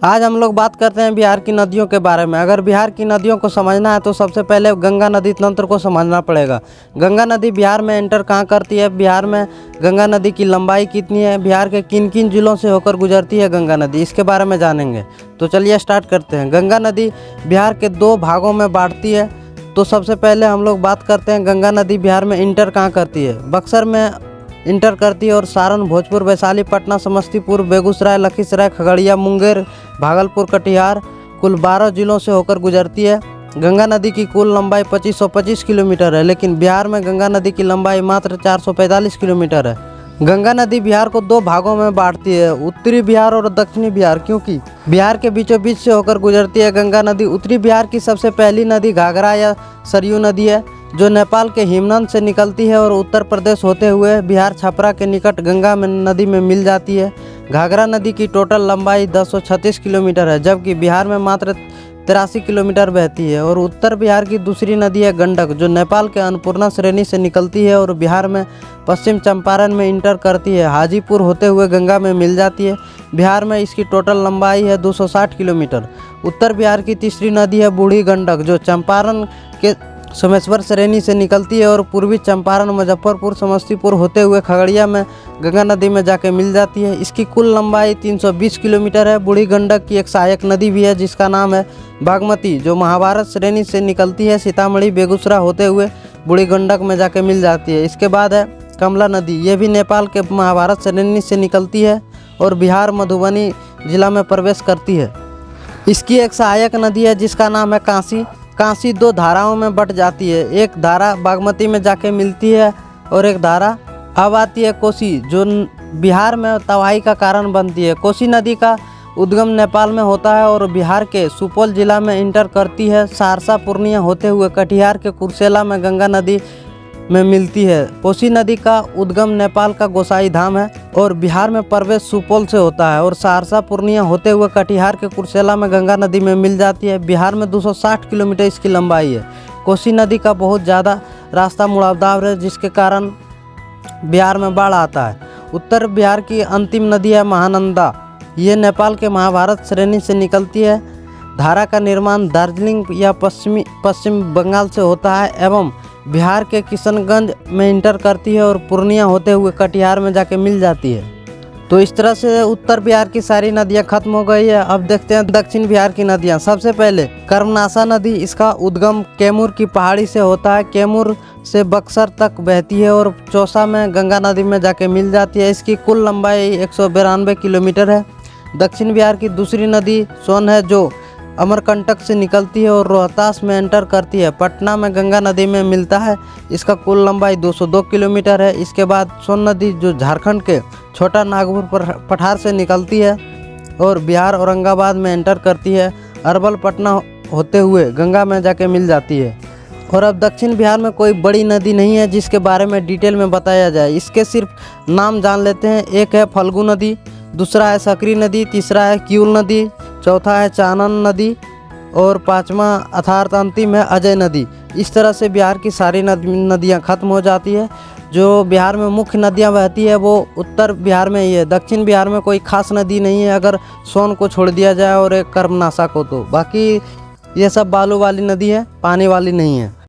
आज हम लोग बात करते हैं बिहार की नदियों के बारे में। अगर बिहार की नदियों को समझना है तो सबसे पहले गंगा नदी तंत्र को समझना पड़ेगा। गंगा नदी बिहार में एंटर कहाँ करती है, बिहार में गंगा नदी की लंबाई कितनी है, बिहार के किन किन जिलों से होकर गुजरती है गंगा नदी, इसके बारे में जानेंगे। तो चलिए स्टार्ट करते हैं। गंगा नदी बिहार के 2 भागों में बांटती है। तो सबसे पहले हम लोग बात करते हैं गंगा नदी बिहार में इंटर कहाँ करती है। बक्सर में इंटर करती है और सारण, भोजपुर, वैशाली, पटना, समस्तीपुर, बेगूसराय, लखीसराय, खगड़िया, मुंगेर, भागलपुर, कटिहार कुल 12 जिलों से होकर गुजरती है। गंगा नदी की कुल लंबाई 2525 किलोमीटर है, लेकिन बिहार में गंगा नदी की लंबाई मात्र 445 किलोमीटर है। गंगा नदी बिहार को 2 भागों में बांटती है, उत्तरी बिहार और दक्षिणी बिहार, क्योंकि बिहार के बीचों बीच से होकर गुजरती है। गंगा नदी उत्तरी बिहार की सबसे पहली नदी घाघरा या सरयू नदी है, जो नेपाल के हिमनद से निकलती है और उत्तर प्रदेश होते हुए बिहार छपरा के निकट गंगा नदी में मिल जाती है। घाघरा नदी की टोटल लंबाई 1036 किलोमीटर है, जबकि बिहार में मात्र 83 किलोमीटर बहती है। और उत्तर बिहार की दूसरी नदी है गंडक, जो नेपाल के अन्नपूर्णा श्रेणी से निकलती है और बिहार में पश्चिम चंपारण में इंटर करती है, हाजीपुर होते हुए गंगा में मिल जाती है। बिहार में इसकी टोटल लंबाई है 260 किलोमीटर। उत्तर बिहार की तीसरी नदी है बूढ़ी गंडक, जो चंपारण के सोमेश्वर श्रेणी से निकलती है और पूर्वी चंपारण, मुजफ्फरपुर, समस्तीपुर होते हुए खगड़िया में गंगा नदी में जाके मिल जाती है। इसकी कुल लंबाई 320 किलोमीटर है। बूढ़ी गंडक की एक सहायक नदी भी है जिसका नाम है बागमती, जो महाभारत श्रेणी से निकलती है, सीतामढ़ी, बेगूसराय होते हुए बूढ़ी गंडक में जाके मिल जाती है। इसके बाद है कमला नदी, ये भी नेपाल के महाभारत श्रेणी से निकलती है और बिहार मधुबनी जिला में प्रवेश करती है। इसकी एक सहायक नदी है जिसका नाम है कांसी। कांसी 2 धाराओं में बट जाती है, एक धारा बागमती में जाके मिलती है और एक धारा अब आती है कोसी, जो बिहार में तबाही का कारण बनती है। कोसी नदी का उद्गम नेपाल में होता है और बिहार के सुपौल जिला में इंटर करती है, सहरसा, पूर्णिया होते हुए कटिहार के कुर्सेला में गंगा नदी में मिलती है। कोसी नदी का उद्गम नेपाल का गोसाई धाम है और बिहार में प्रवेश सुपौल से होता है और सहरसा, पूर्णिया होते हुए कटिहार के कुर्सेला में गंगा नदी में मिल जाती है। बिहार में 260 किलोमीटर इसकी लंबाई है। कोसी नदी का बहुत ज़्यादा रास्ता मुड़ावदार है, जिसके कारण बिहार में बाढ़ आता है। उत्तर बिहार की अंतिम नदी है महानंदा, ये नेपाल के महाभारत श्रेणी से निकलती है। धारा का निर्माण दार्जिलिंग या पश्चिम बंगाल से होता है एवं बिहार के किशनगंज में इंटर करती है और पूर्णिया होते हुए कटिहार में जाके मिल जाती है। तो इस तरह से उत्तर बिहार की सारी नदियां खत्म हो गई है। अब देखते हैं दक्षिण बिहार की नदियां। सबसे पहले कर्मनाशा नदी, इसका उद्गम कैमूर की पहाड़ी से होता है, कैमूर से बक्सर तक बहती है और चौसा में गंगा नदी में जाके मिल जाती है। इसकी कुल लंबाई 192 किलोमीटर है। दक्षिण बिहार की दूसरी नदी सोन है, जो अमरकंटक से निकलती है और रोहतास में एंटर करती है, पटना में गंगा नदी में मिलता है। इसका कुल लंबाई 202 किलोमीटर है। इसके बाद सोन नदी, जो झारखंड के छोटा नागपुर पठार से निकलती है और बिहार औरंगाबाद में एंटर करती है, अरवल, पटना होते हुए गंगा में जाके मिल जाती है। और अब दक्षिण बिहार में कोई बड़ी नदी नहीं है जिसके बारे में डिटेल में बताया जाए, इसके सिर्फ नाम जान लेते हैं। एक है फल्गु नदी, दूसरा है सकरी नदी, तीसरा है किउल नदी, चौथा है चानन नदी और 5वां अर्थात अंतिम है अजय नदी। इस तरह से बिहार की सारी नदियां खत्म हो जाती है। जो बिहार में मुख्य नदियां बहती है वो उत्तर बिहार में ही है। दक्षिण बिहार में कोई खास नदी नहीं है, अगर सोन को छोड़ दिया जाए और एक कर्मनाशा को, तो बाकी ये सब बालू वाली नदी है, पानी वाली नहीं है।